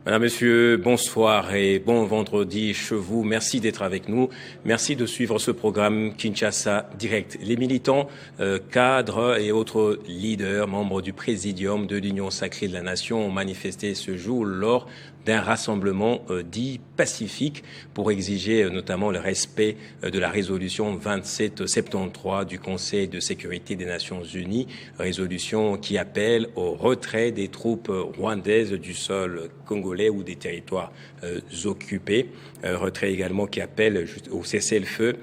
Madame, Monsieur, bonsoir et bon vendredi chez vous. Merci d'être avec nous. Merci de suivre ce programme Kinshasa Direct. Les militants, cadres et autres leaders, membres du Présidium de l'Union Sacrée de la Nation ont manifesté ce jour lors d'un rassemblement dit pacifique pour exiger notamment le respect de la résolution 2773 du Conseil de sécurité des Nations Unies, résolution qui appelle au retrait des troupes rwandaises du sol congolais ou des territoires occupés, retrait également qui appelle au cessez-le-feu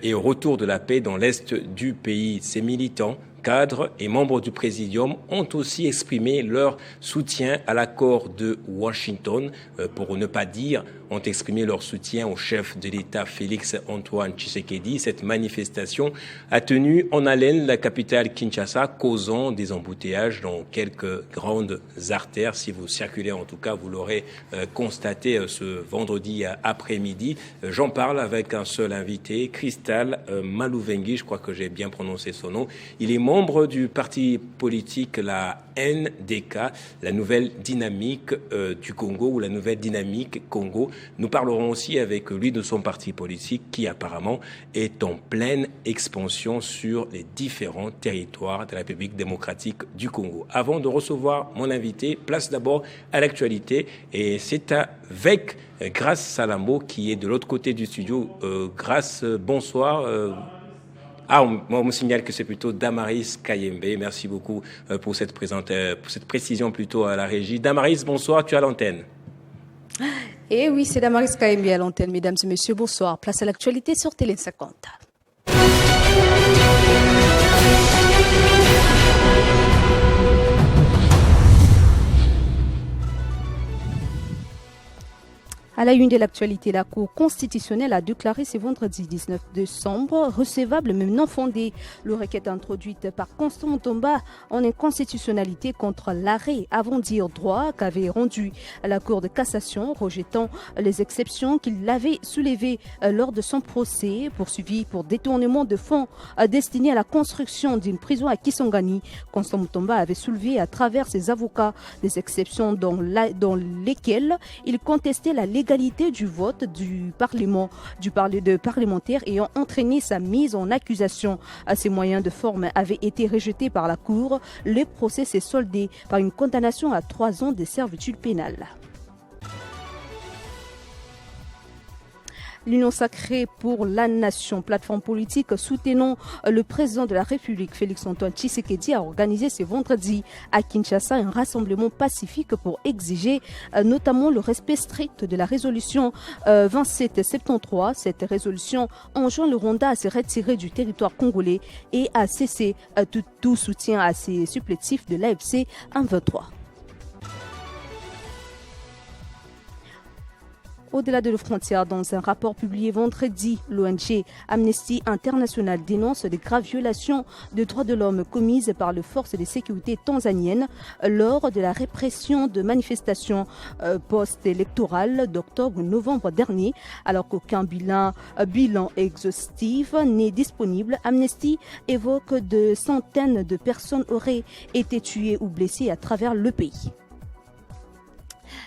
et au retour de la paix dans l'est du pays. Ces militants, cadres et membres du Présidium ont aussi exprimé leur soutien à l'accord de Washington, pour ne pas dire, ont exprimé leur soutien au chef de l'État Félix Antoine Tshisekedi. Cette manifestation a tenu en haleine la capitale Kinshasa, causant des embouteillages dans quelques grandes artères. Si vous circulez, en tout cas, vous l'aurez constaté ce vendredi après-midi. J'en parle avec un seul invité, Cristal Malouvengi, je crois que j'ai bien prononcé son nom. Il est membre du parti politique la NDK, la nouvelle dynamique du Congo ou la nouvelle dynamique Congo. Nous parlerons aussi avec lui de son parti politique qui apparemment est en pleine expansion sur les différents territoires de la République démocratique du Congo. Avant de recevoir mon invité, place d'abord à l'actualité et c'est avec Grace Salambo qui est de l'autre côté du studio. Grace, bonsoir. On me signale que c'est plutôt Damaris Kayembe. Merci beaucoup pour cette précision plutôt à la régie. Damaris, bonsoir, tu as l'antenne. Eh oui, c'est Damaris Kayembe à l'antenne, mesdames et messieurs, bonsoir. Place à l'actualité sur Télé 50. À la une de l'actualité, la Cour constitutionnelle a déclaré ce vendredi 19 décembre recevable mais non fondée le requête introduite par Constant Mutomba en inconstitutionnalité contre l'arrêt avant dire droit qu'avait rendu la Cour de cassation, rejetant les exceptions qu'il avait soulevées lors de son procès poursuivi pour détournement de fonds destinés à la construction d'une prison à Kisangani. Constant Mutomba avait soulevé à travers ses avocats des exceptions dans lesquelles il contestait la légalité du vote du parlementaire ayant entraîné sa mise en accusation. Ces moyens de forme avaient été rejetés par la Cour. Le procès s'est soldé par une condamnation à 3 ans de servitude pénale. L'Union Sacrée pour la Nation, plateforme politique soutenant le président de la République, Félix Antoine Tshisekedi, a organisé ce vendredi à Kinshasa un rassemblement pacifique pour exiger notamment le respect strict de la résolution 2773. Cette résolution enjoint le Rwanda à se retirer du territoire congolais et à cesser tout soutien à ses supplétifs de l'AFC 123. Au-delà de nos frontières, dans un rapport publié vendredi, l'ONG Amnesty International dénonce des graves violations de droits de l'homme commises par les forces de sécurité tanzaniennes lors de la répression de manifestations post-électorales d'octobre-novembre dernier. Alors qu'aucun bilan exhaustif n'est disponible, Amnesty évoque de centaines de personnes auraient été tuées ou blessées à travers le pays.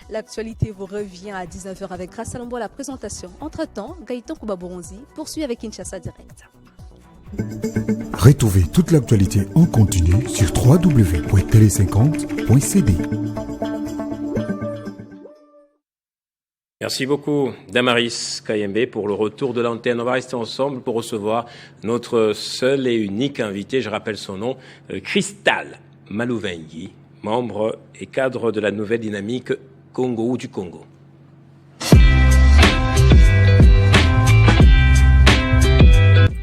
L'actualité vous revient à 19h avec Grace Salambo à la présentation. Entre-temps, Gaëtan Koubaboronzi poursuit avec Kinshasa Direct. Retrouvez toute l'actualité en continu sur www.tele50.cd. Merci beaucoup, Damaris Kayembe, pour le retour de l'antenne. On va rester ensemble pour recevoir notre seul et unique invité. Je rappelle son nom, Cristal Malouvengi, membre et cadre de la nouvelle dynamique Congo ou du Congo.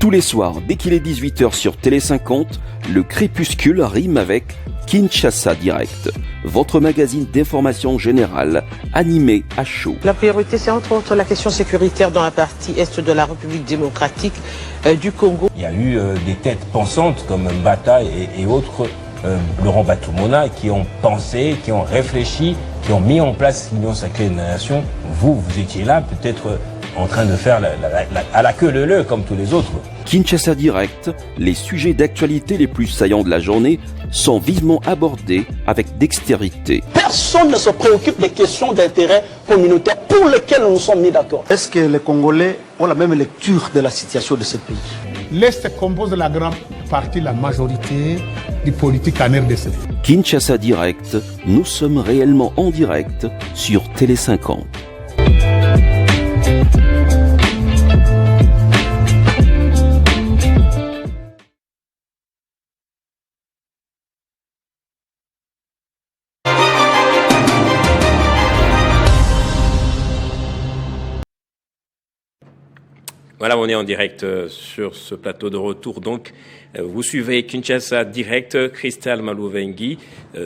Tous les soirs, dès qu'il est 18h sur Télé 50, le crépuscule rime avec Kinshasa Direct, votre magazine d'information générale, animé à chaud. La priorité, c'est entre autres la question sécuritaire dans la partie est de la République démocratique du Congo. Il y a eu des têtes pensantes comme Mbata et autres, Laurent Batumona, qui ont pensé, qui ont réfléchi, qui ont mis en place l'Union Sacrée de la Nation. Vous étiez là, peut-être en train de faire à la queue leu comme tous les autres. Kinshasa Direct, les sujets d'actualité les plus saillants de la journée sont vivement abordés avec dextérité. Personne ne se préoccupe des questions d'intérêt communautaire pour lesquelles nous sommes mis d'accord. Est-ce que les Congolais ont la même lecture de la situation de ce pays? L'Est compose la grande partie, la majorité du politique en RDC. Kinshasa Direct, nous sommes réellement en direct sur Télé 50. Voilà, on est en direct sur ce plateau de retour. Donc, vous suivez Kinshasa Direct, Christelle Malouvengi,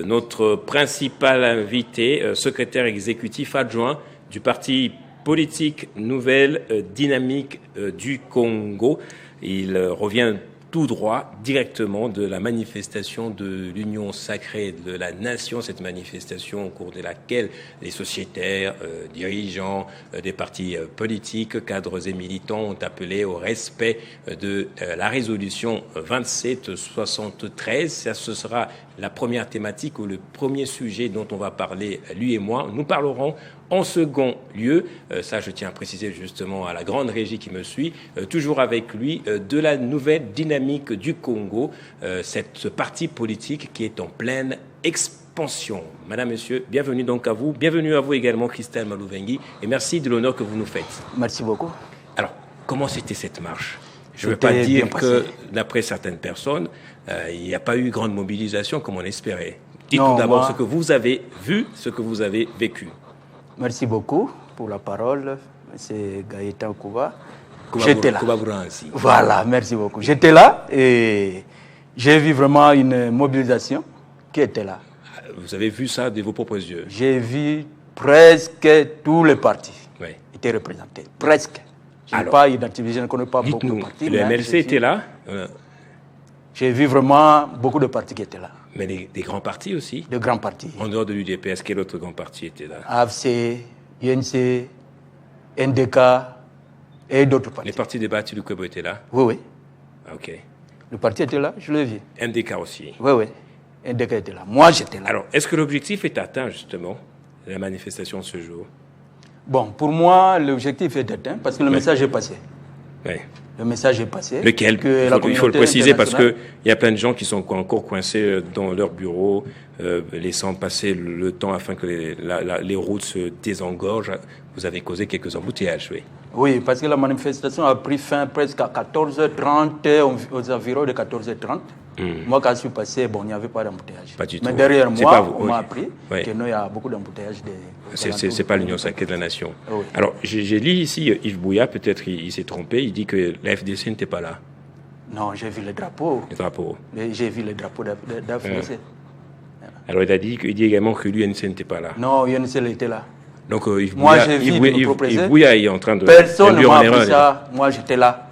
notre principal invité, secrétaire exécutif adjoint du parti politique Nouvelle Dynamique du Congo. Il revient tout droit, directement de la manifestation de l'Union sacrée de la nation, cette manifestation au cours de laquelle les sociétaires, dirigeants des partis politiques, cadres et militants ont appelé au respect de la résolution 2773. Ça, ce sera la première thématique ou le premier sujet dont on va parler, lui et moi. Nous parlerons en second lieu, ça je tiens à préciser justement à la grande régie qui me suit, toujours avec lui, de la Nouvelle Dynamique du Congo, ce parti politique qui est en pleine expansion. Madame, Monsieur, bienvenue donc à vous. Bienvenue à vous également, Christelle Malouvengi, et merci de l'honneur que vous nous faites. Merci beaucoup. Alors, comment c'était cette marche? Je ne veux pas dire que, d'après certaines personnes, il n'y a pas eu grande mobilisation comme on espérait. Dites-nous d'abord ce que vous avez vu, ce que vous avez vécu. Merci beaucoup pour la parole, c'est Gaëtan Kouba. J'étais là. Voilà, merci beaucoup. J'étais là et j'ai vu vraiment une mobilisation qui était là. Vous avez vu ça de vos propres yeux? J'ai vu presque tous les partis étaient représentés. Presque. Je n'ai pas identifié, je ne connais pas beaucoup de partis. Le MLC était là? J'ai vu vraiment beaucoup de partis qui étaient là. Mais des grands partis aussi? De grands partis. En dehors de l'UDPS, quel autre grand parti était là? AFC, UNC, NDK et d'autres partis. Les partis des Bâtis du Québec étaient là? Oui, oui. Ok. Le parti était là, je l'ai vu. NDK aussi? Oui, oui. NDK était là. Moi, j'étais là. Alors, est-ce que l'objectif est atteint, justement, de la manifestation ce jour? Bon, pour moi, l'objectif est atteint parce que le message est passé. Oui. Le message est passé. Lequel? Il faut le préciser parce qu'il y a plein de gens qui sont encore coincés dans leur bureau, laissant passer le temps afin que les routes se désengorgent. Vous avez causé quelques embouteillages, oui. Oui, parce que la manifestation a pris fin presque à 14h30, aux environs de 14h30. Moi, quand je suis passé, bon, il n'y avait pas d'embouteillage. Pas du tout. Mais derrière moi, on m'a appris qu'il y a beaucoup d'embouteillages. C'est pas l'Union sacrée de la nation. Oui. Alors, j'ai lu ici Yves Bouya, peut-être il s'est trompé, il dit que la FDC n'était pas là. Non, j'ai vu les drapeaux. Les drapeaux. J'ai vu les drapeaux d'AFDC. Alors, il dit également que l'UNC n'était pas là. Non, l'UNC était là. Donc, Yves Bouya est en train de... Personne ne m'a appris ça. Moi, j'étais là.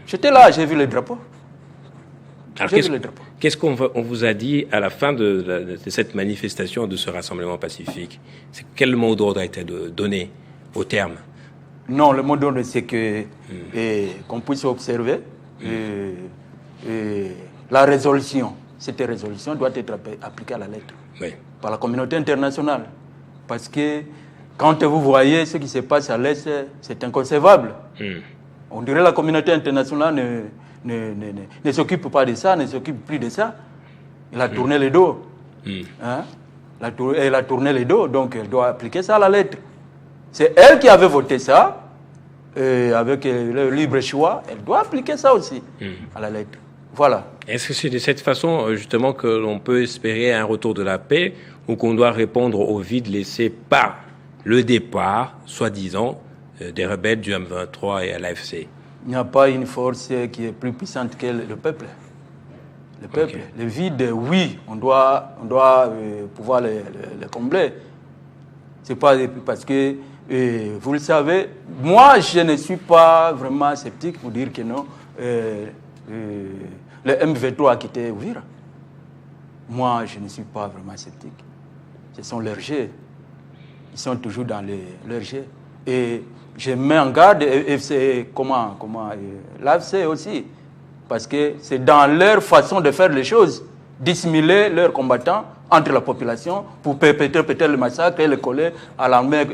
J'étais là, j'ai vu les drapeaux. Alors, qu'est-ce qu'on vous a dit à la fin de cette manifestation, de ce rassemblement pacifique? Quel mot d'ordre a été donné au terme? Non, le mot d'ordre, c'est qu'on puisse observer la résolution. Cette résolution doit être appliquée à la lettre par la communauté internationale. Parce que quand vous voyez ce qui se passe à l'Est, c'est inconcevable. On dirait que la communauté internationale ne s'occupe pas de ça, ne s'occupe plus de ça. Elle a tourné le dos. Hein? Elle a tourné le dos, donc elle doit appliquer ça à la lettre. C'est elle qui avait voté ça, avec le libre choix, elle doit appliquer ça aussi à la lettre. Voilà. Est-ce que c'est de cette façon, justement, que l'on peut espérer un retour de la paix ou qu'on doit répondre au vide laissé par le départ, soi-disant, des rebelles du M23 et à l'AFC? Il n'y a pas une force qui est plus puissante que le peuple. Le peuple. Le vide, oui, on doit pouvoir le combler. C'est pas parce que, vous le savez, moi, je ne suis pas vraiment sceptique pour dire que non, le M23 a quitté Ouvira. Moi, je ne suis pas vraiment sceptique. Ce sont leurs jets. Ils sont toujours dans leurs jets. Et je mets en garde l'AFC aussi, parce que c'est dans leur façon de faire les choses, dissimuler leurs combattants entre la population pour perpétrer peut-être le massacre et le coller à l'armée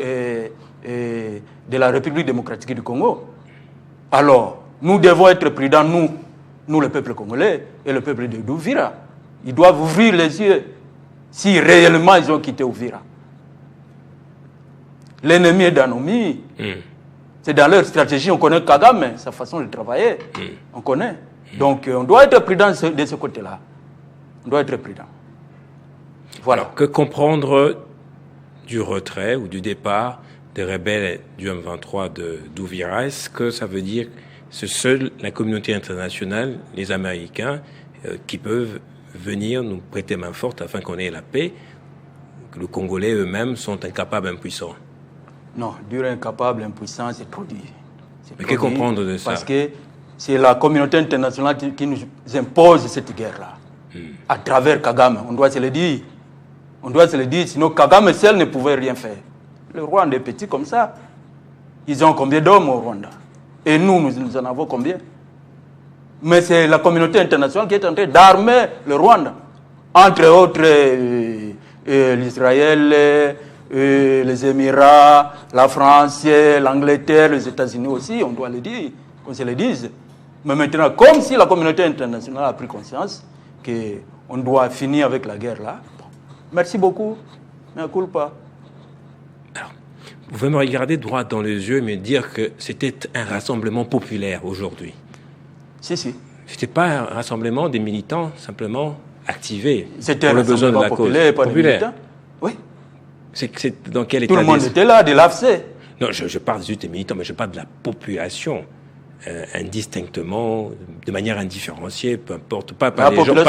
de la République démocratique du Congo. Alors, nous devons être prudents, nous le peuple congolais et le peuple de Uvira. Ils doivent ouvrir les yeux si réellement ils ont quitté Uvira. L'ennemi est dans nos murs. C'est dans leur stratégie. On connaît Kagame, sa façon de travailler. On connaît. Donc, on doit être prudent de ce côté-là. On doit être prudent. Voilà. Alors, que comprendre du retrait ou du départ des rebelles du M23 d'Uvira? Est-ce que ça veut dire que c'est seule la communauté internationale, les Américains, qui peuvent venir nous prêter main forte afin qu'on ait la paix, que les Congolais eux-mêmes sont incapables, impuissants? Non, dire incapable, impuissant, c'est trop dit. Mais que comprendre de ça? Parce que c'est la communauté internationale qui nous impose cette guerre-là. À travers Kagame, on doit se le dire. On doit se le dire, sinon Kagame seul ne pouvait rien faire. Le Rwanda est petit comme ça. Ils ont combien d'hommes au Rwanda? Et nous en avons combien? Mais c'est la communauté internationale qui est en train d'armer le Rwanda. Entre autres, l'Israël, les Émirats, la France, l'Angleterre, les États-Unis aussi, on doit le dire, qu'on se le dise. Mais maintenant, comme si la communauté internationale a pris conscience qu'on doit finir avec la guerre là, merci beaucoup, mais ne coule pas. Alors, vous pouvez me regarder droit dans les yeux et me dire que c'était un rassemblement populaire aujourd'hui? Si. C'était pas un rassemblement des militants simplement activés c'était pour le besoin de la cause populaire, pas populaire. Des militants. Oui. C'est dans quel état Tout le monde était là, de l'AFC. Non, je parle juste des militants, mais je parle de la population. Indistinctement, de manière indifférenciée, peu importe, pas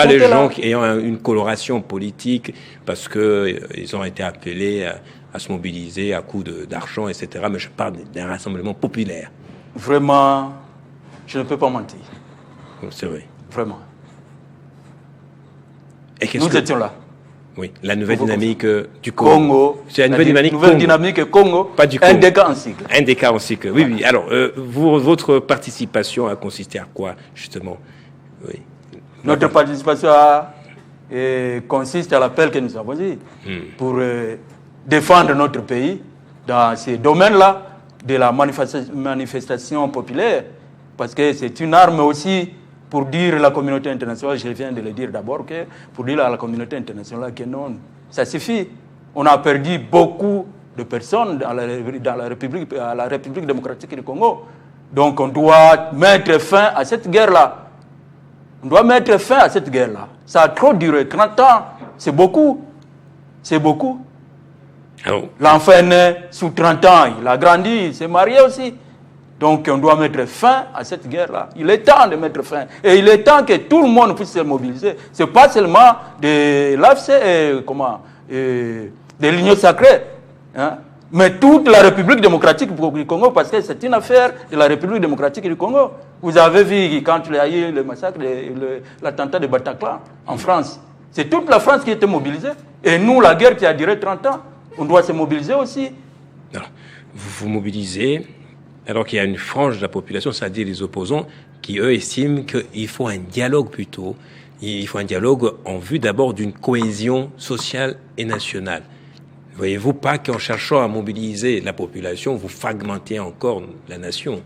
les gens ayant une coloration politique parce qu'ils ont été appelés à se mobiliser à coups d'argent, etc. Mais je parle d'un rassemblement populaire. Vraiment, je ne peux pas mentir. C'est vrai. Vraiment. Et nous étions là. Oui, la nouvelle dynamique du Congo. C'est la nouvelle dynamique Congo. Pas du Congo. Un des cas en cycle. Un des cas en cycle. Oui, oui. Alors, votre participation a consisté à quoi, justement? Oui. Notre participation consiste à l'appel que nous avons dit pour défendre notre pays dans ces domaines-là de la manifestation populaire. Parce que c'est une arme aussi pour dire à la communauté internationale, je viens de le dire d'abord, pour dire à la communauté internationale que non, ça suffit. On a perdu beaucoup de personnes dans la République démocratique du Congo. Donc on doit mettre fin à cette guerre-là. On doit mettre fin à cette guerre-là. Ça a trop duré, 30 ans, c'est beaucoup. C'est beaucoup. L'enfant est né sous 30 ans, il a grandi, il s'est marié aussi. Donc on doit mettre fin à cette guerre-là. Il est temps de mettre fin. Et il est temps que tout le monde puisse se mobiliser. Ce n'est pas seulement de l'AFC de l'Union sacrée. Hein? Mais toute la République démocratique du Congo, parce que c'est une affaire de la République démocratique du Congo. Vous avez vu quand il y a eu le massacre, l'attentat de Bataclan en France. C'est toute la France qui était mobilisée. Et nous, la guerre qui a duré 30 ans, on doit se mobiliser aussi. Alors, vous vous mobilisez alors qu'il y a une frange de la population, c'est-à-dire les opposants, qui, eux, estiment qu'il faut un dialogue plutôt. Il faut un dialogue en vue d'abord d'une cohésion sociale et nationale. Ne voyez-vous pas qu'en cherchant à mobiliser la population, vous fragmentez encore la nation?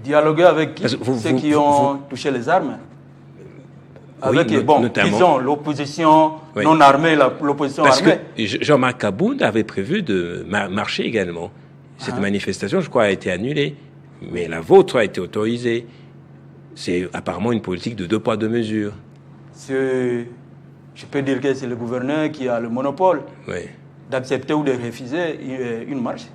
Dialoguer avec qui? Ceux qui ont touché les armes? Avec, disons, l'opposition non armée, l'opposition armée. Parce que Jean-Marc Kabound avait prévu de marcher également. Cette manifestation, je crois, a été annulée. Mais la vôtre a été autorisée. C'est apparemment une politique de 2 poids 2 mesures. Je peux dire que c'est le gouverneur qui a le monopole d'accepter ou de refuser une marche.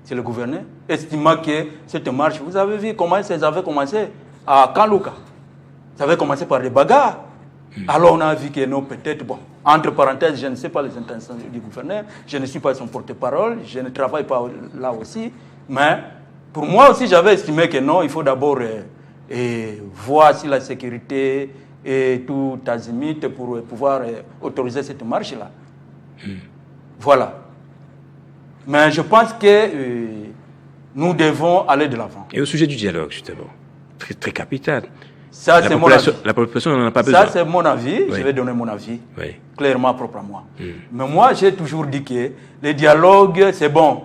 C'est le gouverneur. Estimant que cette marche, vous avez vu comment ça avait commencé à Kanlouka. Ça avait commencé par des bagarres. Alors on a vu que non, peut-être, entre parenthèses, je ne sais pas les intentions du gouverneur, je ne suis pas son porte-parole, je ne travaille pas là aussi, mais pour moi aussi j'avais estimé que non, il faut d'abord voir si la sécurité est tout azimut pour pouvoir autoriser cette marche-là. Voilà. Mais je pense que nous devons aller de l'avant. Et au sujet du dialogue, justement, très, très capital. Ça, c'est mon avis. La population n'en a pas besoin. Ça, c'est mon avis. Oui. Je vais donner mon avis, Oui. clairement, propre à moi. Mais moi, j'ai toujours dit que le dialogue, c'est bon.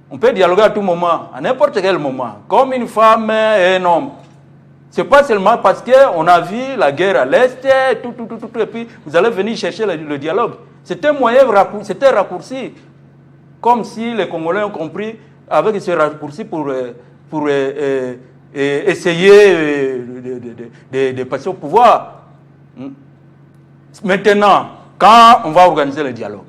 On peut dialoguer à tout moment, à n'importe quel moment, comme une femme et un homme. Ce n'est pas seulement parce qu'on a vu la guerre à l'Est, tout, et puis vous allez venir chercher le dialogue. C'est un moyen, c'est un raccourci. Comme si les Congolais ont compris, avec ce raccourci pour essayer de passer au pouvoir. Maintenant, quand on va organiser le dialogue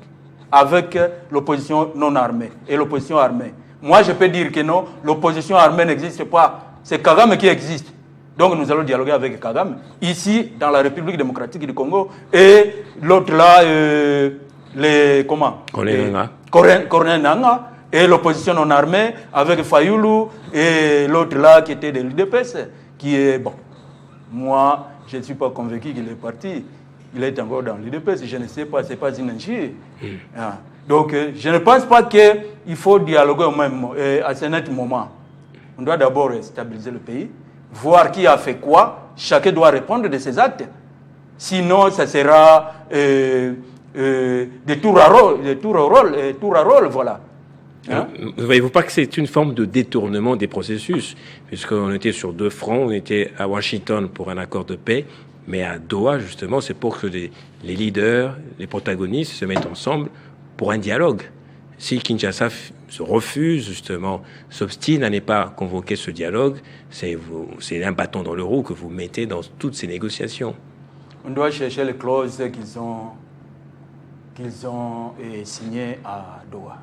avec l'opposition non armée et l'opposition armée, moi je peux dire que non, l'opposition armée n'existe pas. C'est Kagame qui existe. Donc nous allons dialoguer avec Kagame, ici, dans la République démocratique du Congo, et l'autre là, Corneille Nangaa, et l'opposition non armée, avec Fayoulou, et l'autre là qui était de l'UDPS, qui est, bon, moi, je ne suis pas convaincu qu'il est parti, il est encore dans l'UDPS, je ne sais pas, ce n'est pas une injure. Donc, je ne pense pas qu'il faut dialoguer au même, à ce net moment. On doit d'abord stabiliser le pays, voir qui a fait quoi, chacun doit répondre de ses actes. Sinon, ça sera des tours à rôle, voilà. Hein? Ne voyez-vous pas que c'est une forme de détournement des processus, puisqu'on était sur deux fronts, on était à Washington pour un accord de paix, mais à Doha, justement, c'est pour que les leaders, les protagonistes se mettent ensemble pour un dialogue. Si Kinshasa se refuse, justement, s'obstine à ne pas convoquer ce dialogue, c'est un bâton dans le roue que vous mettez dans toutes ces négociations. On doit chercher les clauses qu'ils ont signées à Doha.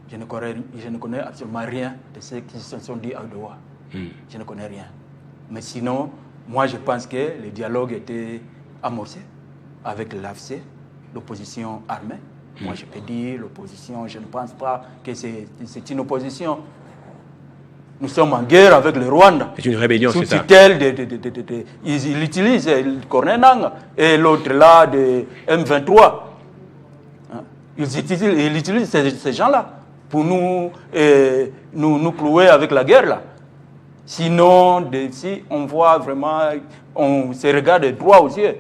Je ne connais absolument rien de ce qui se sont dit à Doha. Je ne connais rien. Mais sinon, moi je pense que le dialogue était amorcé avec l'AFC, l'opposition armée. Moi je peux dire l'opposition, je ne pense pas que c'est une opposition. Nous sommes en guerre avec le Rwanda. C'est une rébellion, c'est ça. Sous tutelle ils utilisent Corneille Nangaa et l'autre là de M23. Ils utilisent ces gens-là pour nous clouer avec la guerre là. Sinon, si on voit vraiment, on se regarde droit aux yeux,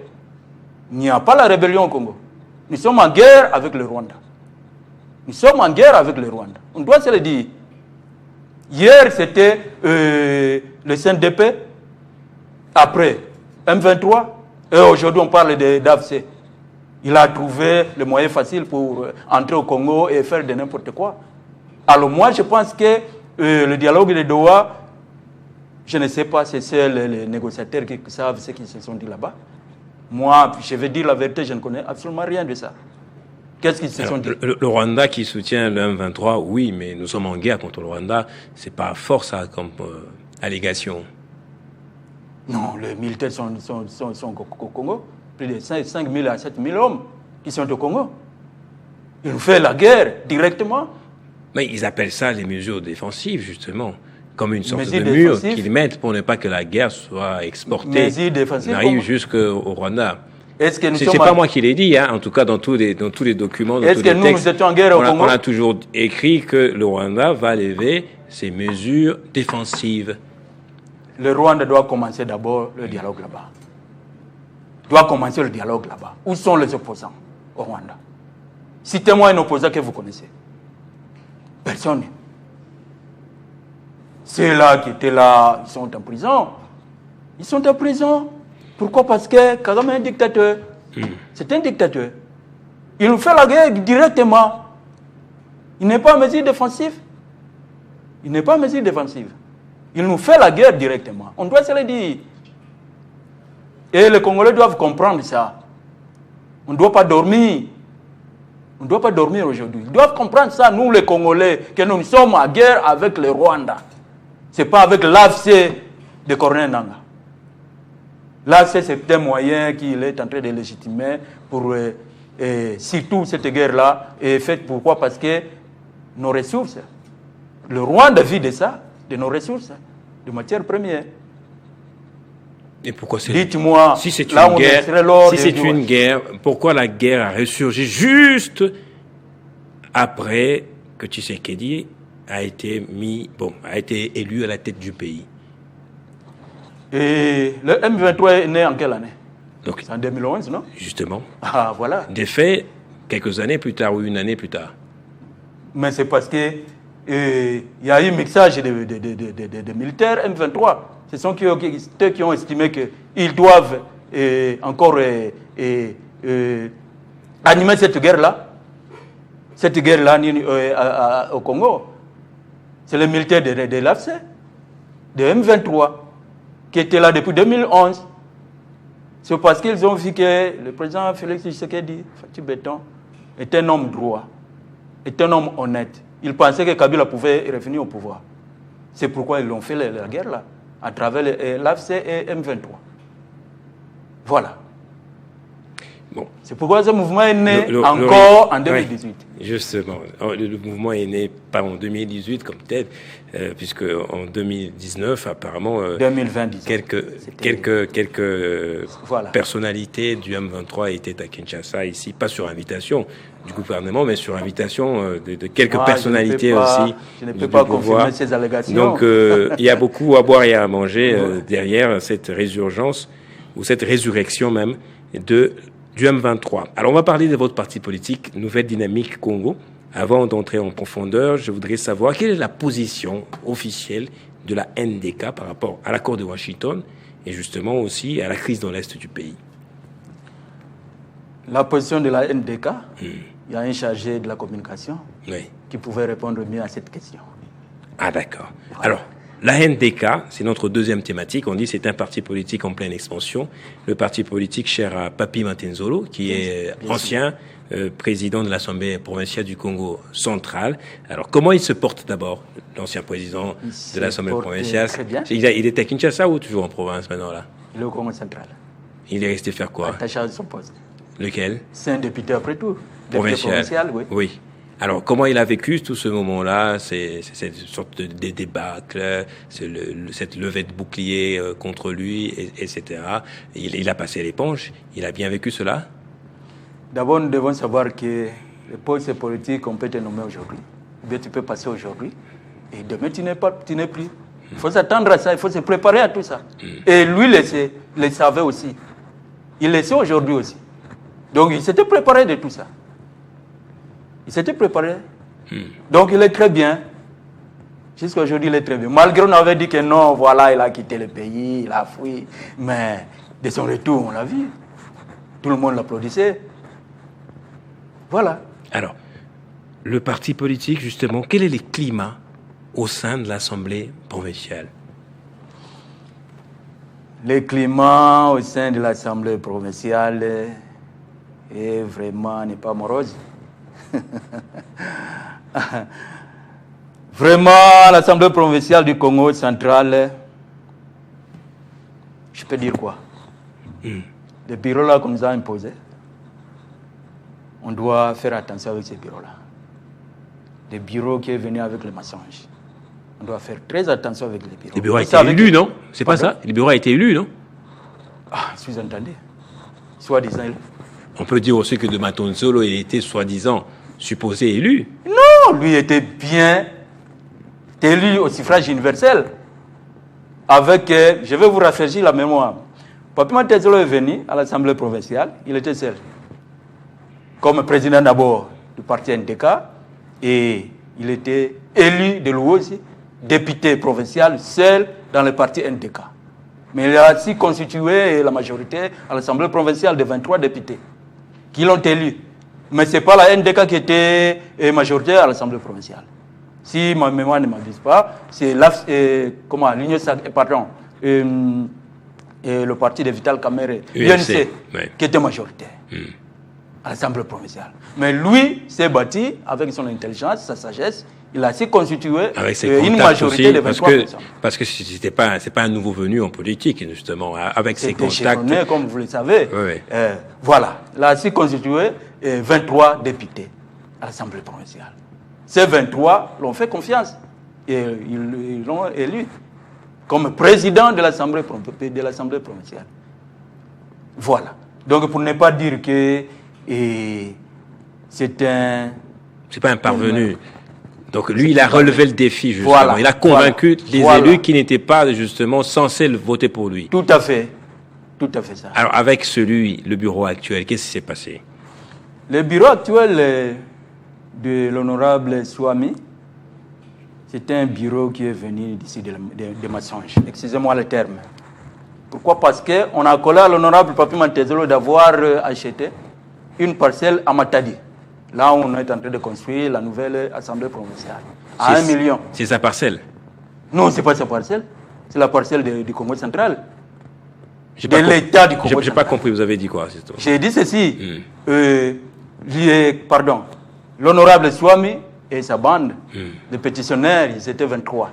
il n'y a pas la rébellion au Congo. Nous sommes en guerre avec le Rwanda. Nous sommes en guerre avec le Rwanda. On doit se le dire. Hier, c'était le CNDP, après M23, et aujourd'hui, on parle d'AFC. Il a trouvé le moyen facile pour entrer au Congo et faire de n'importe quoi. Alors moi, je pense que le dialogue de Doha, je ne sais pas si c'est les négociateurs qui savent ce qu'ils se sont dit là-bas. Moi, je vais dire la vérité, je ne connais absolument rien de ça. Qu'est-ce qu'ils se sont dit? Le Rwanda qui soutient le M23, oui, mais nous sommes en guerre contre le Rwanda. C'est pas fort ça comme allégation. Non, les militaires sont au Congo. Plus de 5 000 à 7 000 hommes qui sont au Congo. Ils nous font la guerre directement. Mais ils appellent ça les mesures défensives, justement. Comme une sorte de mur qu'ils mettent pour ne pas que la guerre soit exportée. N'arrive jusqu'au Rwanda. C'est pas moi qui l'ai dit, hein, en tout cas dans tous les documents, dans tous les textes. Nous étions en guerre au Congo? On a toujours écrit que le Rwanda va lever ses mesures défensives. Le Rwanda doit commencer d'abord le dialogue là-bas. Doit commencer le dialogue là-bas. Où sont les opposants au Rwanda? Citez-moi un opposant que vous connaissez. Personne. Ceux-là qui étaient là, ils sont en prison. Ils sont en prison. Pourquoi? Parce que Kagame est un dictateur. C'est un dictateur. Il nous fait la guerre directement. Il n'est pas en mesure défensive. Il n'est pas en mesure défensive. Il nous fait la guerre directement. On doit se le dire. Et les Congolais doivent comprendre ça. On ne doit pas dormir. On ne doit pas dormir aujourd'hui. Ils doivent comprendre ça, nous les Congolais, que nous sommes en guerre avec le Rwanda. Ce n'est pas avec l'AFC de Corneille Nangaa. L'AFC, c'est un moyen qu'il est en train de légitimer pour, surtout cette guerre-là, est faite pourquoi? Parce que nos ressources, le Rwanda vit de ça, de nos ressources, de matières premières. Et pourquoi c'est... Dites-moi, si c'est une guerre, si c'est une guerre, pourquoi la guerre a ressurgi juste après que Tshisekedi a été élu à la tête du pays. Et le M23 est né en quelle année? Donc, c'est en 2011, non? Justement. Ah, voilà. Des faits, quelques années plus tard ou une année plus tard. Mais c'est parce que y a eu mixage de militaires M23. Ce sont ceux qui ont estimé qu'ils doivent encore animer cette guerre-là. Cette guerre-là au Congo. C'est les militaires de l'AFC, de M23, qui étaient là depuis 2011. C'est parce qu'ils ont vu que le président Félix Tshisekedi, Fatou Béton, est un homme droit, est un homme honnête. Ils pensaient que Kabila pouvait revenir au pouvoir. C'est pourquoi ils ont fait la guerre là, à travers l'AFC et M23. Voilà. Bon. C'est pourquoi ce mouvement est né encore en 2018. Oui, justement. Le mouvement est né pas en 2018 comme tel, puisque en 2019, apparemment, 2020, quelques personnalités du M23 étaient à Kinshasa, ici, pas sur invitation du gouvernement, mais sur invitation de quelques personnalités aussi. Je ne peux pas confirmer ces allégations. Donc, il y a beaucoup à boire et à manger derrière cette résurgence, ou cette résurrection même, du M23. Alors, on va parler de votre parti politique, Nouvelle Dynamique Congo. Avant d'entrer en profondeur, je voudrais savoir quelle est la position officielle de la NDK par rapport à l'accord de Washington et justement aussi à la crise dans l'Est du pays. La position de la NDK, il y a un chargé de la communication qui pouvait répondre mieux à cette question. Ah, d'accord. Voilà. Alors, la NDK, c'est notre deuxième thématique. On dit que c'est un parti politique en pleine expansion. Le parti politique cher à Papi Matenzolo, qui est ancien président de l'Assemblée provinciale du Congo central. Alors, comment il se porte d'abord, l'ancien président de l'Assemblée provinciale? Très bien. Il était à Kinshasa ou toujours en province maintenant là? Il est au Congo central. Il est resté faire quoi? Attaché à son poste. Lequel? C'est un député après tout. Provincial, oui. Alors, comment il a vécu tout ce moment-là, cette sorte de débâcle, cette levée de bouclier contre lui, etc. Il a passé l'éponge. Il a bien vécu cela? D'abord, nous devons savoir que les postes politiques, on peut te nommer aujourd'hui. Bien, tu peux passer aujourd'hui. Et demain, tu n'es plus. Il faut s'attendre à ça, il faut se préparer à tout ça. Et lui, il le savait aussi. Il le sait aujourd'hui aussi. Donc, il s'était préparé de tout ça. Il s'était préparé. Donc, il est très bien. Jusqu'à aujourd'hui, il est très bien. Malgré qu'on avait dit que non, voilà, il a quitté le pays, il a fui. Mais de son retour, on l'a vu. Tout le monde l'applaudissait. Voilà. Alors, le parti politique, justement, quel est le climat au sein de l'Assemblée provinciale? Le climat au sein de l'Assemblée provinciale n'est pas morose. Vraiment, l'Assemblée provinciale du Congo central, je peux dire quoi? Les bureaux-là qu'on nous a imposés, on doit faire attention avec ces bureaux-là. Les bureaux qui est venu avec le mensonge. On doit faire très attention avec les bureaux. Les bureaux ont été élus, non? C'est pas ça? Les bureaux ont été élus, non? Ah, sous-entendu. Soi-disant. On peut dire aussi que de Matenzolo, il était soi-disant supposé élu. Non, lui était bien élu au suffrage universel. Avec, je vais vous rafraîchir la mémoire. Papi Matenzolo est venu à l'Assemblée provinciale, il était seul. Comme président d'abord du parti NDK, et il était élu de l'OU aussi, député provincial, seul dans le parti NDK. Mais il a aussi constitué la majorité à l'Assemblée provinciale de 23 députés qui l'ont élu. Mais ce n'est pas la NDK qui était majoritaire à l'Assemblée provinciale. Si ma mémoire ne m'abuse pas, c'est l'Union Sacrée, pardon, le parti de Vital Kamerhe, UNC, qui était majoritaire à l'Assemblée provinciale. Mais lui s'est bâti avec son intelligence, sa sagesse. Il a aussi constitué une majorité de 23%. Parce que c'est pas un nouveau venu en politique, justement, avec ses contacts. C'était comme vous le savez. Voilà. Il a aussi constitué 23 députés à l'Assemblée provinciale. Ces 23 l'ont fait confiance et ils l'ont élu comme président de l'Assemblée provinciale. Voilà. Donc, pour ne pas dire que c'est pas un parvenu. Donc lui, il a relevé le défi, justement. Voilà. Il a convaincu les élus qui n'étaient pas, justement, censés voter pour lui. Tout à fait. Tout à fait ça. Alors, avec le bureau actuel, qu'est-ce qui s'est passé? Le bureau actuel de l'honorable Swami, c'était un bureau qui est venu d'ici de Massonge. Excusez-moi le terme. Pourquoi? Parce qu'on a collé à l'honorable Papi Mantezolo d'avoir acheté une parcelle à Matadi. Là, on est en train de construire la nouvelle assemblée provinciale. À 1 million. C'est sa parcelle? Non, ce n'est pas sa parcelle. C'est la parcelle du Congo central. De l'État du Congo central. Je n'ai pas compris, vous avez dit quoi? J'ai dit ceci. L'honorable Swami et sa bande de pétitionnaires, ils étaient 23.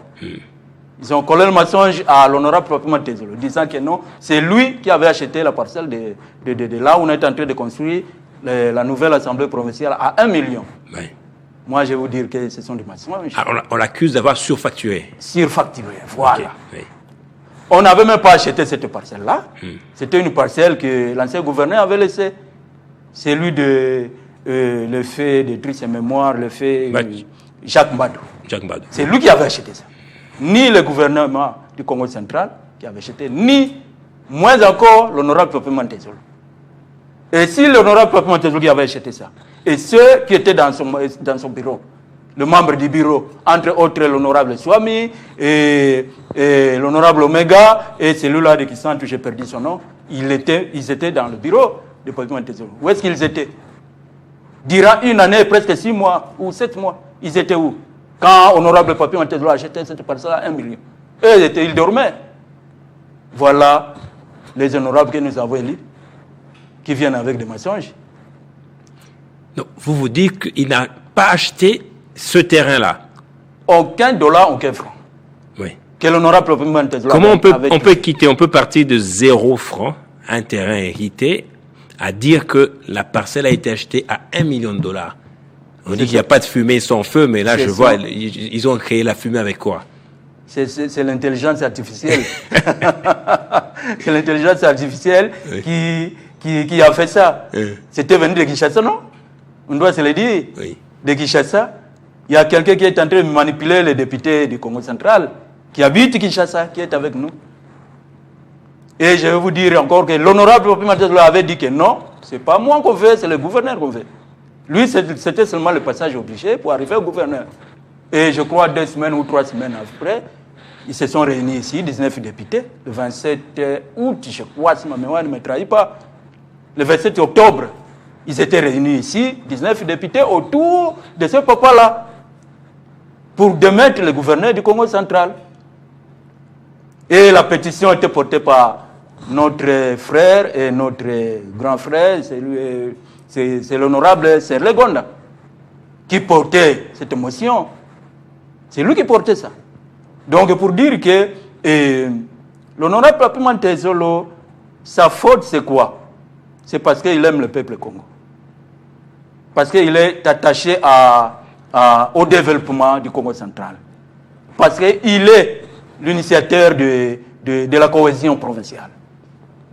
Ils ont collé le mensonge à l'honorable Papi Mantezolo, disant que non, c'est lui qui avait acheté la parcelle de là où on est en train de construire la nouvelle assemblée provinciale à 1 million. Oui. Moi, je vais vous dire que ce sont des mensonges. On l'accuse d'avoir surfacturé. Surfacturé, voilà. Okay. Oui. On n'avait même pas acheté cette parcelle-là. C'était une parcelle que l'ancien gouverneur avait laissée. C'est lui le fait de triste mémoire, le fait Jacques Mbadou. C'est lui qui avait acheté ça. Ni le gouvernement du Congo central qui avait acheté, ni moins encore l'honorable Papi Mantezolo. Et si l'honorable Papi Mantezolo qui avait acheté ça, et ceux qui étaient dans son bureau, le membre du bureau, entre autres l'honorable Swami et l'honorable Omega et celui-là de Kisantu, j'ai perdu son nom, ils étaient dans le bureau de Papi Mantezolo. Où est-ce qu'ils étaient? Durant une année, presque 6 mois ou 7 mois, ils étaient où? Quand honorable Papi Mantezolo achetait cette parcelle à 1 million. Ils dormaient. Voilà les honorables que nous avons élus, qui viennent avec des mensonges. Donc, vous dites qu'il n'a pas acheté ce terrain-là? Aucun dollar, aucun franc. Oui. Que l'honorable Papi Mantezolo. Comment on peut partir de 0 franc, un terrain hérité, à dire que la parcelle a été achetée à 1 million de dollars? On dit qu'il n'y a pas de fumée sans feu, mais là, je vois, ils ont créé la fumée avec quoi? C'est l'intelligence artificielle. C'est l'intelligence artificielle qui a fait ça. C'était venu de Kinshasa, non? On doit se le dire. Oui. De Kinshasa. Il y a quelqu'un qui est en train de manipuler les députés du Congo central, qui habite Kinshasa, qui est avec nous. Et je vais vous dire encore que l'honorable Papi Mantezolo avait dit que non, c'est pas moi qu'on fait, c'est le gouverneur qu'on fait. Lui, c'était seulement le passage obligé pour arriver au gouverneur. Et je crois 2 semaines ou 3 semaines après, ils se sont réunis ici, 19 députés, le 27 août, je crois, si ma mémoire ne me trahit pas. Le 27 octobre, ils étaient réunis ici, 19 députés, autour de ce papa-là, pour démettre le gouverneur du Congo central. Et la pétition était portée par notre frère et notre grand frère, c'est l'honorable Serle Gonda, qui portait cette motion. C'est lui qui portait ça. Donc pour dire que l'honorable Papi Mantezolo, sa faute c'est quoi? C'est parce qu'il aime le peuple Congo. Parce qu'il est attaché au développement du Congo central. Parce qu'il est l'initiateur de la cohésion provinciale.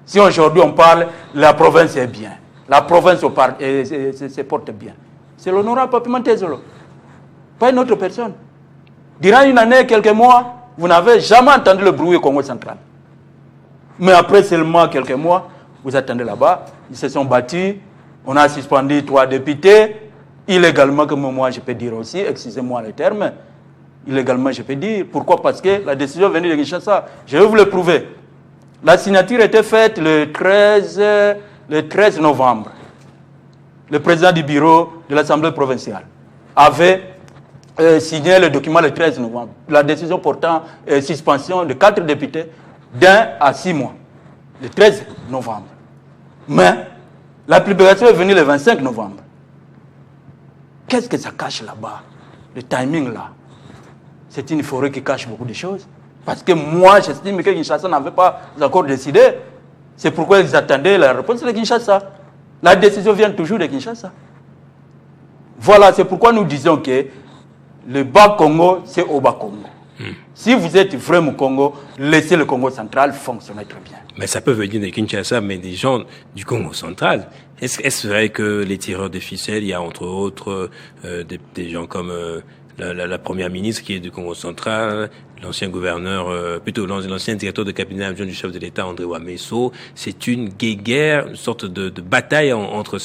Si aujourd'hui on parle, la province est bien. La province se porte bien. C'est l'honorable Papi Mantezolo. Pas une autre personne. Durant une année, quelques mois, vous n'avez jamais entendu le bruit au Congo central. Mais après seulement quelques mois, vous attendez là-bas, ils se sont battus, on a suspendu 3 députés, illégalement, comme moi je peux dire aussi, excusez-moi le terme, illégalement je peux dire. Pourquoi? Parce que la décision venue de Kinshasa, je vais vous le prouver. La signature était faite le 13 novembre. Le président du bureau de l'Assemblée provinciale avait signé le document le 13 novembre. La décision portant suspension de 4 députés d'1 à 6 mois. Le 13 novembre. Mais la publication est venue le 25 novembre. Qu'est-ce que ça cache là-bas? Le timing là. C'est une forêt qui cache beaucoup de choses. Parce que moi, j'estime que Kinshasa n'avait pas encore décidé. C'est pourquoi ils attendaient la réponse de Kinshasa. La décision vient toujours de Kinshasa. Voilà, c'est pourquoi nous disons que le bas Congo, c'est au bas Congo. Si vous êtes vraiment Congo, laissez le Congo central fonctionner très bien. Mais ça peut venir de Kinshasa, mais des gens du Congo central. Est-ce vrai que les tireurs de ficelles, il y a entre autres des gens comme la première ministre qui est du Congo central, l'ancien gouverneur, l'ancien directeur de cabinet adjoint du chef de l'État, André Ouamesso. C'est une guéguerre, une sorte de bataille entre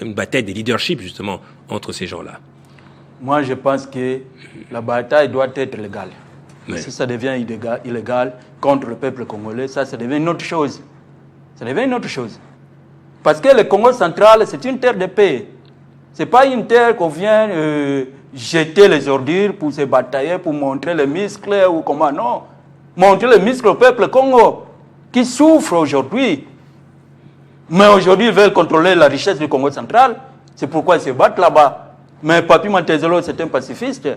une bataille des leaderships, justement, entre ces gens-là. Moi, je pense que la bataille doit être légale. Mais si ça devient illégal contre le peuple congolais, ça devient une autre chose. Ça devient une autre chose. Parce que le Congo central, c'est une terre de paix. Ce n'est pas une terre qu'on vient jeter les ordures pour se batailler, pour montrer les muscles ou comment. Non. Montrer les muscles au peuple Congo qui souffre aujourd'hui. Mais aujourd'hui, ils veulent contrôler la richesse du Congo central. C'est pourquoi ils se battent là-bas. Mais Papi Mantezolo, c'est un pacifiste.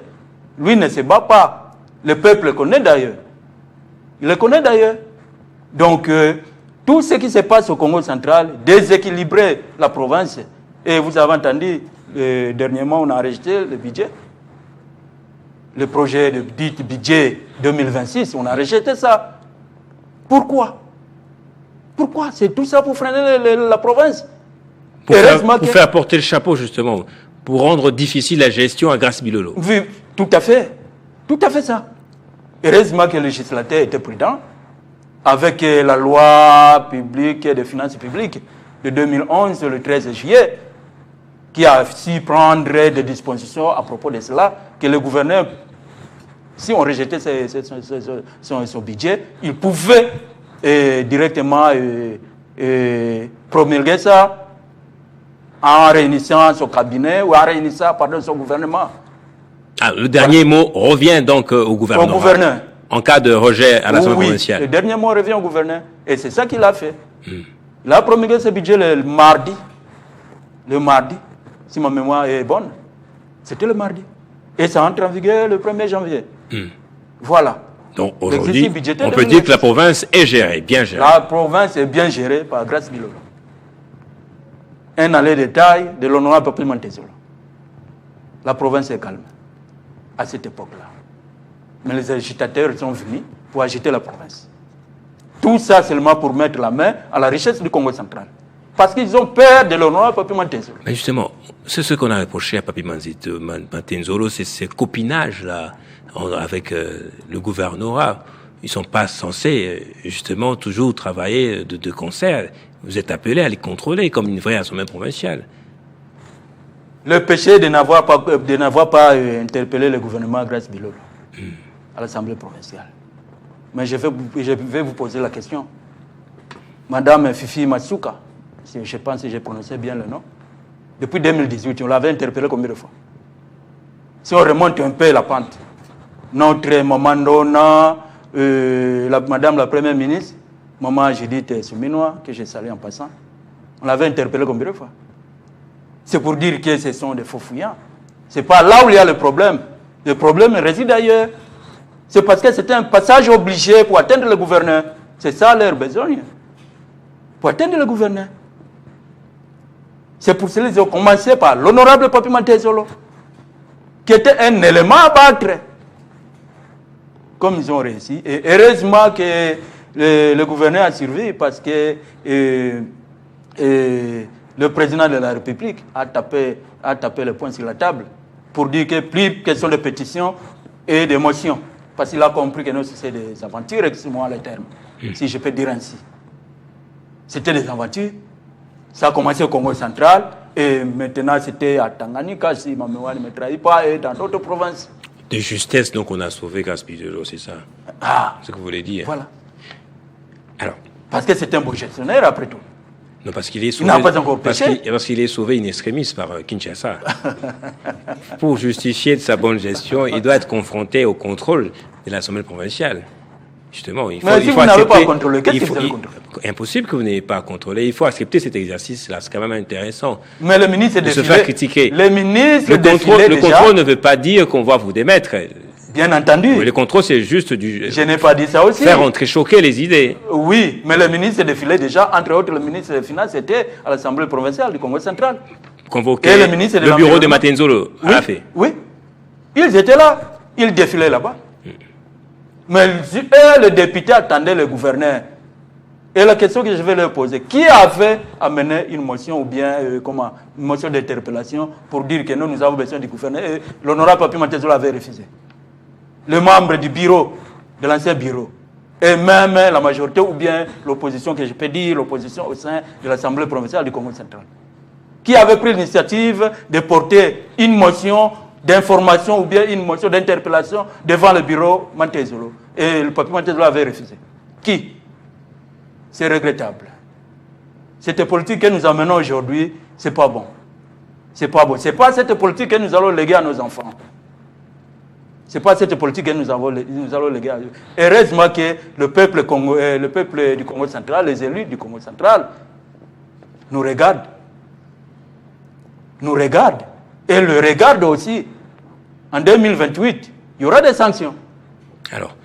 Lui ne se bat pas. Le peuple le connaît d'ailleurs. Il le connaît d'ailleurs. Donc, tout ce qui se passe au Congo central, déséquilibrer la province. Et vous avez entendu, dernièrement, on a rejeté le budget. Le projet de budget 2026, on a rejeté ça. Pourquoi? Pourquoi? C'est tout ça pour freiner la province. Pour faire porter le chapeau, justement, pour rendre difficile la gestion à Grace Bilolo. Oui, tout à fait. Tout à fait ça. Heureusement que le législateur était prudent avec la loi publique des finances publiques de 2011, le 13 juillet, qui a su prendre des dispositions à propos de cela, que le gouverneur, si on rejetait son budget, il pouvait directement promulguer ça en réunissant son cabinet ou en réunissant son gouvernement. Ah, le dernier mot revient donc au gouverneur. Au gouverneur. En cas de rejet à l'Assemblée provinciale. Le dernier mot revient au gouverneur. Et c'est ça qu'il a fait. Il a promulgué ce budget le mardi. Le mardi, si ma mémoire est bonne. C'était le mardi. Et ça entre en vigueur le 1er janvier. Voilà. Donc aujourd'hui, on peut dire que la province est gérée, bien gérée. La province est bien gérée par Grace Bilolo. Un aller détail de l'honorable Papi Mantezolo. La province est calme à cette époque-là. Mais les agitateurs sont venus pour agiter la province. Tout ça seulement pour mettre la main à la richesse du Congo central. Parce qu'ils ont peur de l'honorable Papi Mantezolo. Mais justement, c'est ce qu'on a reproché à Papi Mantezolo, c'est ce copinage-là avec le gouvernorat. Ils ne sont pas censés, justement, toujours travailler de concert. Vous êtes appelés à les contrôler comme une vraie assemblée provinciale. Le péché de n'avoir pas interpellé le gouvernement Grace Bilolo à l'Assemblée provinciale. Mais je vais vous poser la question. Madame Fifi Matsuka, je pense que j'ai prononcé bien le nom, depuis 2018, on l'avait interpellé combien de fois? Si on remonte un peu la pente, notre maman Dona, madame la première ministre, maman Judith Souminois, que j'ai salué en passant, on l'avait interpellé combien de fois? C'est pour dire que ce sont des faux fouillants. Ce n'est pas là où il y a le problème. Le problème réside ailleurs. C'est parce que c'était un passage obligé pour atteindre le gouverneur. C'est ça leur besogne. Pour atteindre le gouverneur. C'est pour cela qu'ils ont commencé par l'honorable Papi Mantezolo, qui était un élément à battre. Comme ils ont réussi. Et heureusement que le gouverneur a survécu parce que le président de la République a tapé le poing sur la table pour dire que plus question de pétition et d'émotion. Parce qu'il a compris que nous, c'est des aventures, excusez-moi le terme, si je peux dire ainsi. C'était des aventures. Ça a commencé au Congo central et maintenant c'était à Tanganyika, si ma mémoire ne me trahit pas, et dans d'autres provinces. De justesse, donc on a sauvé Grace Bilolo, c'est ça? Ah, ce que vous voulez dire. Voilà. Alors. Parce que c'est un beau gestionnaire après tout. Non, parce qu'il est sauvé. Il n'a pas encore péché. Parce qu'il est sauvé in extremis par Kinshasa. Pour justifier de sa bonne gestion, il doit être confronté au contrôle de l'Assemblée provinciale. Justement, il faut. Mais si vous n'avez pas contrôlé, qu'est-ce que vous avez contrôlé? Impossible que vous n'ayez pas contrôlé. Il faut accepter cet exercice-là. C'est quand même intéressant. Mais le ministre de se faire critiquer. Le contrôle ne veut pas dire qu'on va vous démettre. Bien entendu. Oui, le contrôle, c'est juste du... Je n'ai pas dit ça aussi. Faire entrechoquer les idées. Oui, mais le ministre défilait déjà, entre autres, le ministre des Finances était à l'Assemblée provinciale du Congo central. Convoqué et le bureau de Matenzolo a fait. Oui, ils étaient là, ils défilaient là-bas. Mais le député attendait le gouverneur Et la question que je vais leur poser, qui avait amené une motion ou bien une motion d'interpellation pour dire que nous avons besoin du gouverneur et l'honorable Papi Matezolo avait refusé? Le membre du bureau, de l'ancien bureau, et même la majorité ou bien l'opposition, que je peux dire, l'opposition au sein de l'Assemblée provinciale du Congo central. Qui avait pris l'initiative de porter une motion d'information ou bien une motion d'interpellation devant le bureau Matezolo. Et le Papi Matezolo avait refusé. Qui? C'est regrettable. Cette politique que nous amenons aujourd'hui, c'est pas bon. C'est pas bon. C'est pas cette politique que nous allons léguer à nos enfants. C'est pas cette politique que nous allons léguer à eux. Heureusement que le peuple du Congo central, les élus du Congo central, nous regardent. Nous regardent. Et le regardent aussi. En 2028, il y aura des sanctions. Alors,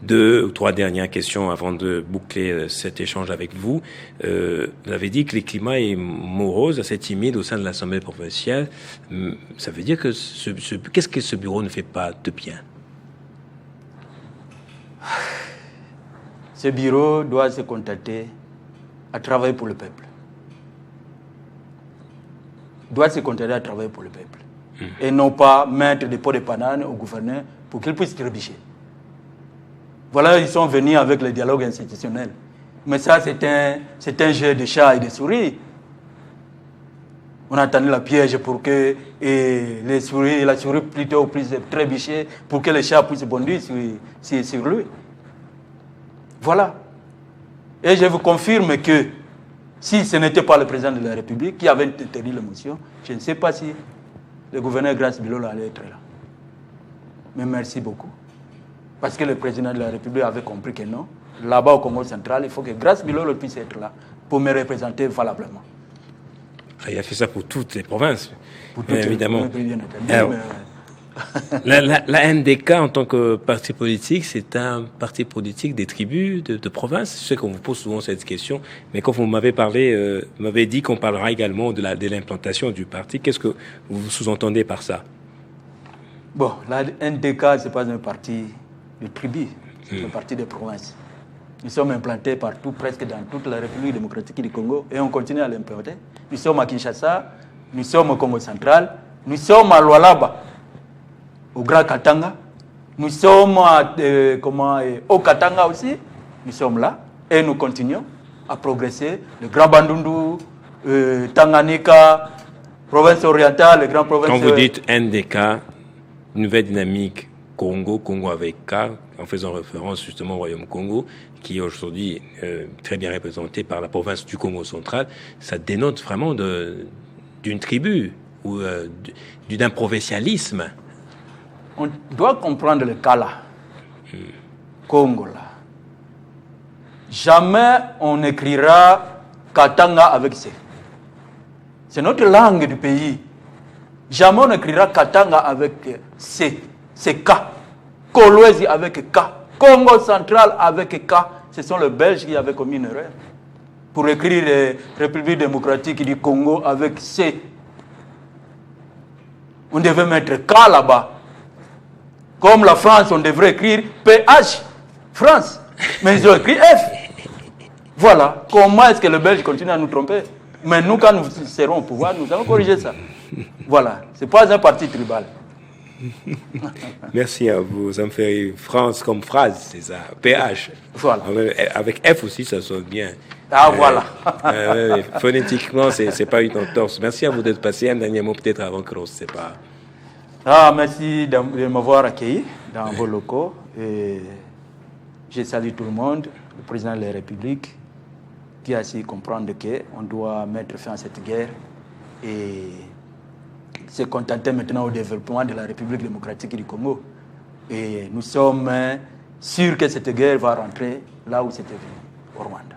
2 ou 3 dernières questions avant de boucler cet échange avec vous. Vous avez dit que le climat est morose, assez timide au sein de l'Assemblée provinciale. Ça veut dire que qu'est-ce que ce bureau ne fait pas de bien? Ce bureau doit se contenter à travailler pour le peuple. Doit se contenter à travailler pour le peuple. Et non pas mettre des pots de bananes au gouverneur pour qu'il puisse trébucher. Voilà, ils sont venus avec le dialogue institutionnel. Mais ça, c'est un jeu de chat et de souris. On a tendu la piège pour que la souris plutôt puisse trébucher, pour que les chats puissent bondir sur lui. Voilà. Et je vous confirme que si ce n'était pas le président de la République qui avait interdit la motion, je ne sais pas si le gouverneur Grace Bilolo allait être là. Mais merci beaucoup. Parce que le président de la République avait compris que non. Là-bas au Congo central, il faut que Grace Bilolo puisse être là pour me représenter valablement. Il a fait ça pour toutes les provinces. Pour toutes évidemment. Les provinces, Alors, la NDK, en tant que parti politique, c'est un parti politique des tribus de province. Je sais qu'on vous pose souvent cette question, mais quand vous m'avez parlé, vous m'avez dit qu'on parlera également de l'implantation du parti. Qu'est-ce que vous sous-entendez par ça? Bon, la NDK, ce n'est pas un parti de tribus, c'est un parti de province. Nous sommes implantés partout, presque dans toute la République démocratique du Congo, et on continue à l'implanter. Nous sommes à Kinshasa, nous sommes au Congo central, nous sommes à Lualaba, au Grand Katanga, nous sommes au Katanga aussi, nous sommes là, et nous continuons à progresser. Le Grand Bandundu, Tanganyika, province orientale, les grandes provinces... Quand vous dites NDK, nouvelle dynamique Congo avec K, en faisant référence justement au Royaume Congo, qui est aujourd'hui très bien représenté par la province du Congo central, ça dénote vraiment d'une tribu ou d'un provincialisme. On doit comprendre le cas là. Congo là. Jamais on écrira Katanga avec C. C'est notre langue du pays. Jamais on écrira Katanga avec C. C'est K. Kolwezi avec K. Congo central avec K. Ce sont les Belges qui avaient commis une erreur. Pour écrire République démocratique du Congo avec C. On devait mettre K là-bas. Comme la France, on devrait écrire PH. France. Mais ils ont écrit F. Voilà. Comment est-ce que les Belges continuent à nous tromper? Mais nous, quand nous serons au pouvoir, nous allons corriger ça. Voilà. Ce n'est pas un parti tribal. Merci à vous. Ça me fait France comme phrase, c'est ça. PH. Voilà. Avec F aussi, ça sonne bien. Ah, voilà. Phonétiquement, c'est pas une entorse. Merci à vous d'être passé. Un dernier mot peut-être avant que l'on se sépare. Merci de m'avoir accueilli dans vos locaux. Et je salue tout le monde, le président de la République, qui a su comprendre qu'on doit mettre fin à cette guerre et se contenter maintenant au développement de la République démocratique du Congo. Et nous sommes sûrs que cette guerre va rentrer là où c'était venu, au Rwanda.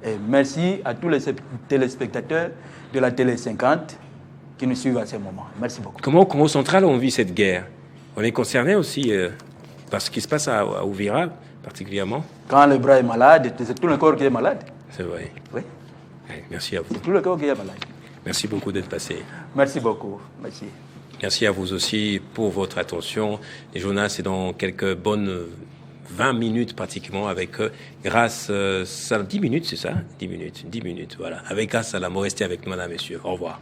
Et merci à tous les téléspectateurs de la Télé 50 qui nous suivent à ce moment. Merci beaucoup. Comment au Congo central on vit cette guerre? On est concerné aussi par ce qui se passe à Uvira, particulièrement. Quand le bras est malade, c'est tout le corps qui est malade. C'est vrai. Oui. Merci à vous. C'est tout le corps qui est malade. Merci beaucoup d'être passé. Merci beaucoup. Merci. Merci à vous aussi pour votre attention. Les journaux, c'est dans quelques bonnes 20 minutes pratiquement avec grâce 10 minutes, c'est ça 10 minutes, voilà. Avec grâce à la Restez avec nous, madame, messieurs. Au revoir.